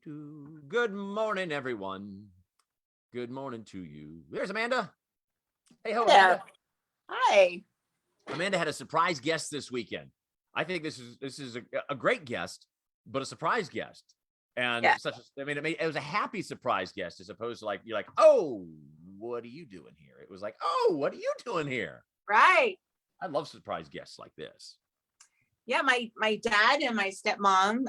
Good morning, everyone. Good morning to you. There's Amanda. Hey, ho, Amanda. Hi. Amanda had a surprise guest this weekend. I think this is a great guest, but a surprise guest. And it was a happy surprise guest as opposed to you're like, oh, what are you doing here? It was like, oh, what are you doing here? Right. I love surprise guests like this. Yeah, my dad and my stepmom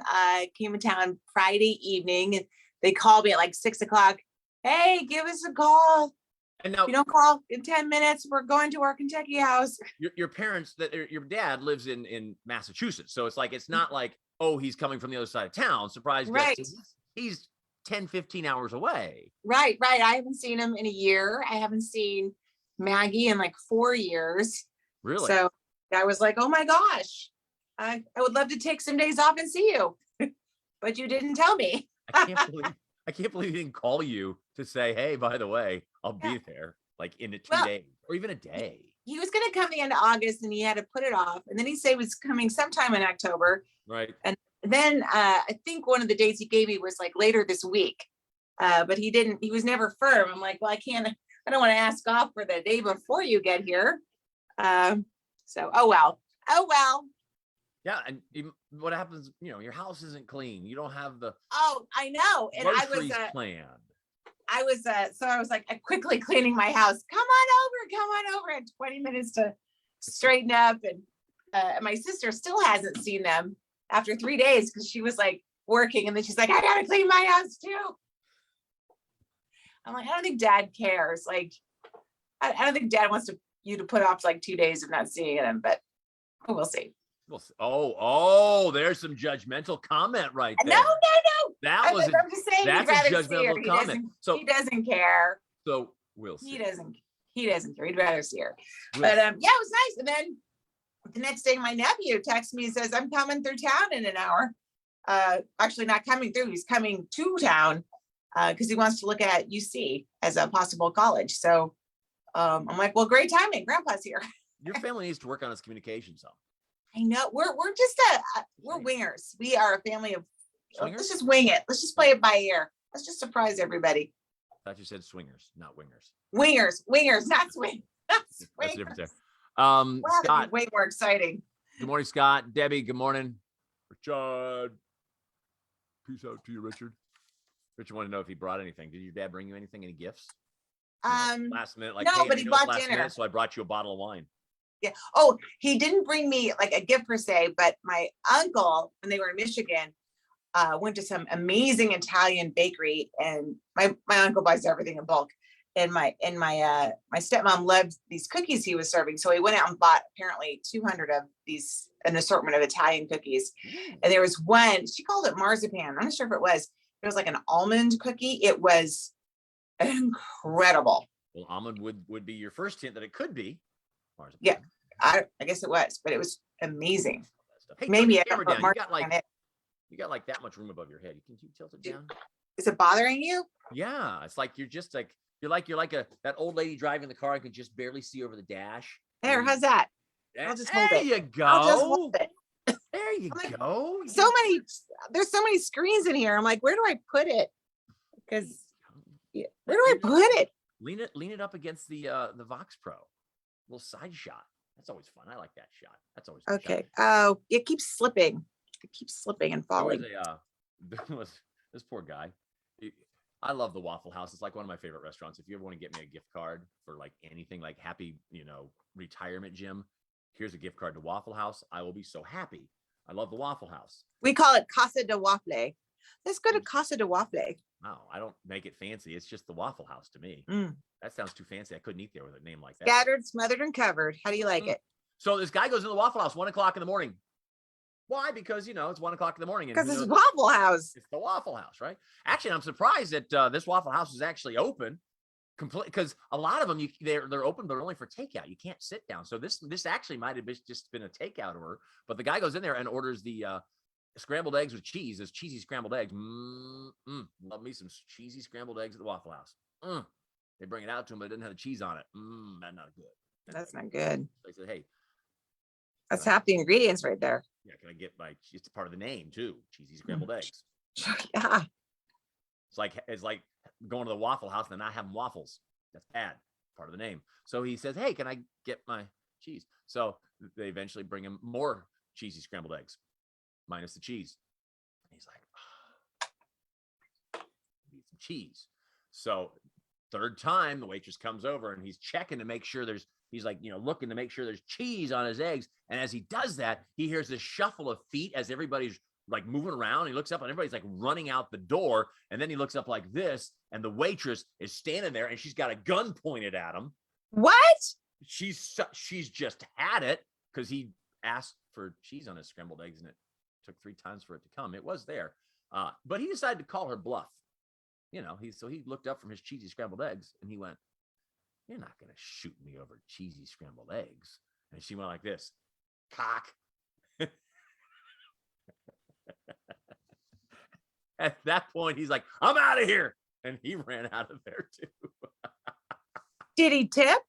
came in town Friday evening, and they called me at like 6:00. Hey, give us a call. And now, if you don't call in 10 minutes, we're going to our Kentucky house. Your parents, your dad lives in Massachusetts, so it's not like, oh, he's coming from the other side of town. Surprise right. guest. He's 10, 15 hours away. Right. I haven't seen him in a year. I haven't seen Maggie in like 4 years. Really? So I was like, oh my gosh, I would love to take some days off and see you, but you didn't tell me. I can't believe he didn't call you to say, hey, by the way, I'll be there like in 2 days or even a day. He was going to come the end of August and he had to put it off. And then he said he was coming sometime in October. Right. And then I think one of the dates he gave me was like later this week. But he was never firm. I'm like, well, I don't want to ask off for the day before you get here. So, oh well. Yeah. And what happens, your house isn't clean. You don't have the. Oh, I know. And I was planned. I was like quickly cleaning my house. Come on over. I had 20 minutes to straighten up. And my sister still hasn't seen them after 3 days because she was like working. And then she's like, I gotta clean my house too. I'm like, I don't think dad cares. Like, I don't think dad wants you to put off like 2 days of not seeing him, but we'll see. Oh, there's some judgmental comment right there. No. I'm just saying that's a judgmental comment. He doesn't care. So we'll see. He doesn't care. He'd rather see her. But yeah, it was nice. And then the next day, my nephew texts me and says, I'm coming through town in an hour. Actually not coming through. He's coming to town because he wants to look at UC as a possible college. So I'm like, well, great timing. Grandpa's here. Your family needs to work on its communication some. I know. We're just we're wingers. We are a family of swingers? Let's just wing it. Let's just play it by ear. Let's just surprise everybody. I thought you said swingers, not wingers. Wingers, not swing. That's the difference there. Wow, Scott, way more exciting. Good morning, Scott. Debbie, good morning. Richard. Peace out to you, Richard. Richard wanted to know if he brought anything. Did your dad bring you anything? Any gifts? Last minute, no, but he bought dinner. Minute, so I brought you a bottle of wine. Yeah. Oh, he didn't bring me like a gift per se, but my uncle, when they were in Michigan, went to some amazing Italian bakery, and my uncle buys everything in bulk. And my stepmom loved these cookies he was serving, so he went out and bought apparently 200 of these, an assortment of Italian cookies. And there was one, she called it marzipan. I'm not sure if it was. It was like an almond cookie. It was incredible. Well, almond would be your first hint that it could be marzipan. Yeah, I guess it was, but it was amazing. Hey, maybe I put marzipan. You got like that much room above your head. Can you tilt it down? Is it bothering you? Yeah, it's like you're like that old lady driving the car and can just barely see over the dash. There, how's that? I'll just hold it. There you go. I'll just hold it. There you go. There's so many screens in here. I'm like, where do I put it? Because where do I put it? Lean it up against the Vox Pro. Little side shot. That's always fun. I like that shot. That's always okay. Oh, it keeps slipping. It keeps slipping and falling. This poor guy. I love the Waffle House. It's like one of my favorite restaurants. If you ever want to get me a gift card for like anything, like happy, retirement gym, here's a gift card to Waffle House. I will be so happy. I love the Waffle House. We call it Casa de Waffle. Let's go to Casa de Waffle. No, I don't make it fancy. It's just the Waffle House to me. That sounds too fancy. I couldn't eat there with a name like that. Scattered, smothered, and covered. How do you like it? So this guy goes in the Waffle House 1:00 in the morning. Why? Because, it's 1:00 in the morning. Because it's Waffle House. It's the Waffle House, right? Actually, I'm surprised that this Waffle House is actually open. Because a lot of them, they're open, but only for takeout. You can't sit down. So this actually might have just been a takeout order. But the guy goes in there and orders the scrambled eggs with cheese. Those cheesy scrambled eggs. Love me some cheesy scrambled eggs at the Waffle House. They bring it out to him, but it doesn't have the cheese on it. That's not good. That's not good. They said, hey. That's half the ingredients right there. Yeah, can I get it's part of the name too? Cheesy scrambled eggs. Yeah. It's like going to the Waffle House and not having waffles. That's bad. Part of the name. So he says, "Hey, can I get my cheese?" So they eventually bring him more cheesy scrambled eggs, minus the cheese. And he's like, oh, "Need some cheese." So third time, the waitress comes over and he's checking to make sure he's like, looking to make sure there's cheese on his eggs. And as he does that, he hears this shuffle of feet as everybody's like moving around. He looks up and everybody's like running out the door. And then he looks up like this, and the waitress is standing there and she's got a gun pointed at him. What? She's just had it because he asked for cheese on his scrambled eggs and it took 3 times for it to come. It was there. But he decided to call her bluff. He looked up from his cheesy scrambled eggs and he went, "You're not going to shoot me over cheesy scrambled eggs." And she went like this, cock. At that point, he's like, "I'm out of here." And he ran out of there too. Did he tip?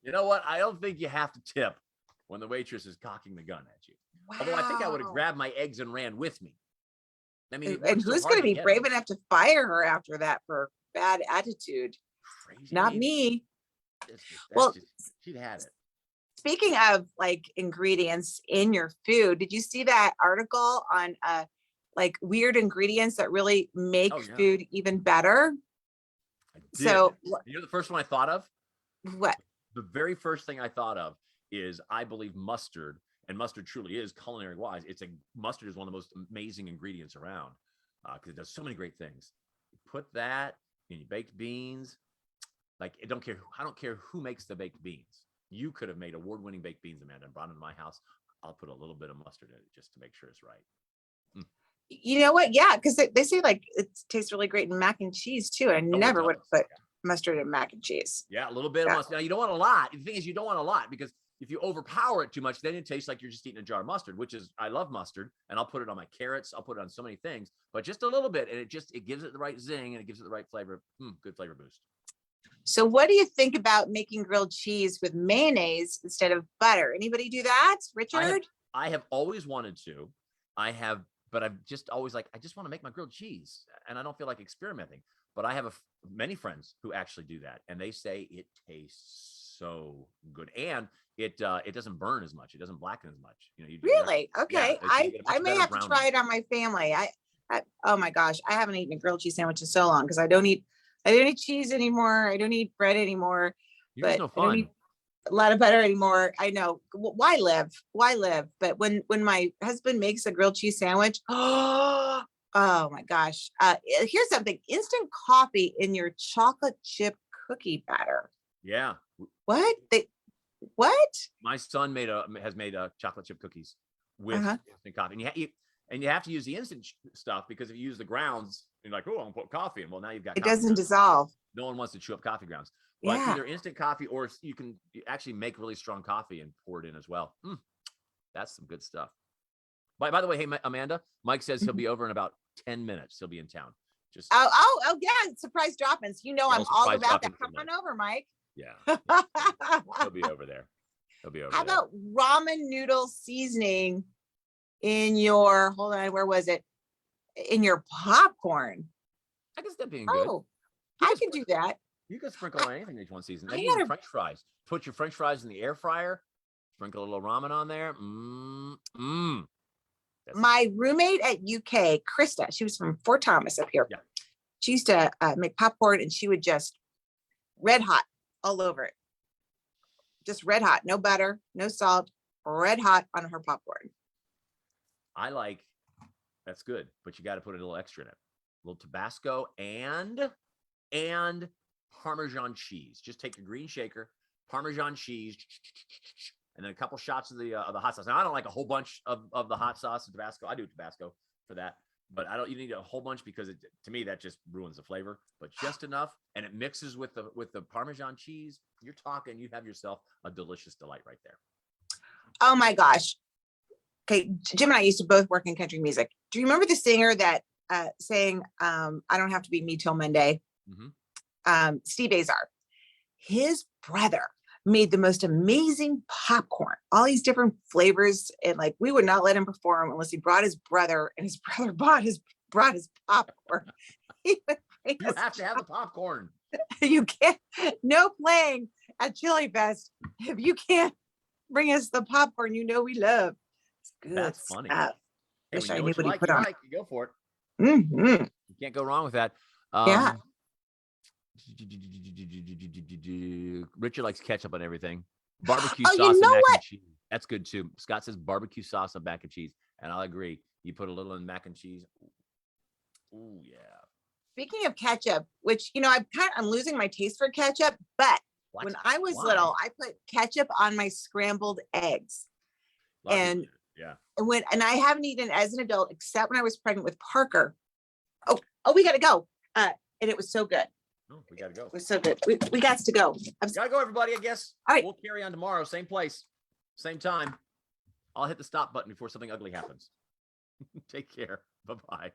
You know what? I don't think you have to tip when the waitress is cocking the gun at you. Wow. Although I think I would have grabbed my eggs and ran with me. I mean, And who's going to be brave enough to fire her after that for bad attitude? Crazy. Not me. Well, she'd had it. Speaking of like ingredients in your food, did you see that article on like weird ingredients that really make food even better? I did. So the first one I thought of? What? The very first thing I thought of is, I believe, mustard. And mustard truly is, culinary wise, mustard is one of the most amazing ingredients around because it does so many great things. You put that in your baked beans. Like, I don't care who makes the baked beans. You could have made award-winning baked beans, Amanda, and brought them to my house. I'll put a little bit of mustard in it just to make sure it's right. You know what? Yeah, because they say like it tastes really great in mac and cheese too. I never would have put mustard in mac and cheese. Yeah, a little bit of mustard. Now, you don't want a lot. The thing is, you don't want a lot because if you overpower it too much, then it tastes like you're just eating a jar of mustard, which is, I love mustard, and I'll put it on my carrots. I'll put it on so many things, but just a little bit, and it gives it the right zing and it gives it the right flavor. Good flavor boost. So what do you think about making grilled cheese with mayonnaise instead of butter? Anybody do that, Richard? I have always wanted to. But I've just always I just want to make my grilled cheese, and I don't feel like experimenting. But I have many friends who actually do that, and they say it tastes so good, and it doesn't burn as much. It doesn't blacken as much. Really? Okay. Yeah, I may have to try it on my family. I oh my gosh, I haven't eaten a grilled cheese sandwich in so long because I don't eat cheese anymore. I don't eat bread anymore. But no I don't eat a lot of butter anymore. I know. Why live? But when my husband makes a grilled cheese sandwich, oh my gosh. Here's something: instant coffee in your chocolate chip cookie batter. Yeah. What? What? My son has made chocolate chip cookies with instant coffee, and you have to use the instant stuff because if you use the grounds, you're like, "Oh, I'm gonna put coffee in." Well, now you've got. It doesn't dissolve. No one wants to chew up coffee grounds. But either instant coffee or you can actually make really strong coffee and pour it in as well. That's some good stuff. By the way, hey, Amanda, Mike says he'll be over in about 10 minutes. He'll be in town. Just oh yeah, surprise drop-ins. I'm all about that. Come on over, Mike. Yeah. He'll be over there. How about ramen noodle seasoning in your, hold on, where was it? In your popcorn. I can step being good. Oh, I can do that. You can sprinkle on anything each one season. Then use French fries. Put your French fries in the air fryer. Sprinkle a little ramen on there. My roommate at UK, Krista, she was from Fort Thomas up here. Yeah. She used to make popcorn, and she would just red hot all over it. Just red hot, no butter, no salt, red hot on her popcorn. That's good, but you got to put a little extra in it. A little Tabasco and Parmesan cheese. Just take your green shaker, Parmesan cheese, and then a couple shots of the hot sauce. Now, I don't like a whole bunch of the hot sauce and Tabasco. I do Tabasco for that, but you need a whole bunch because to me that just ruins the flavor. But just enough, and it mixes with the Parmesan cheese. You have yourself a delicious delight right there. Oh my gosh. Okay, Jim and I used to both work in country music. Do you remember the singer that sang "I Don't Have to Be Me Till Monday"? Steve Azar. His brother made the most amazing popcorn, all these different flavors, and we would not let him perform unless he brought his brother, and his brother bought his brought his popcorn. He would bring You us have to have the popcorn. You can't, no playing at Chili Fest if you can't bring us the popcorn we love. It's good That's funny. stuff. Hey, Wish when you I know knew what you what he like, put you on. like, you go for it. Mhm. You can't go wrong with that. Yeah. Richard likes ketchup on everything. Barbecue Oh, sauce you and know mac what? and cheese. That's good too. Scott says barbecue sauce on mac and cheese, and I'll agree. You put a little in mac and cheese. Ooh, yeah. Speaking of ketchup, which I'm losing my taste for ketchup, but What? when I was Why? little, I put ketchup on my scrambled eggs. A lot of And people do. Yeah. and I haven't eaten as an adult except when I was pregnant with Parker. Oh, we gotta go. And it was so good. Oh, we gotta go. It was so good. We got to go. Gotta go, everybody. I guess. All right. We'll carry on tomorrow, same place, same time. I'll hit the stop button before something ugly happens. Take care. Bye-bye.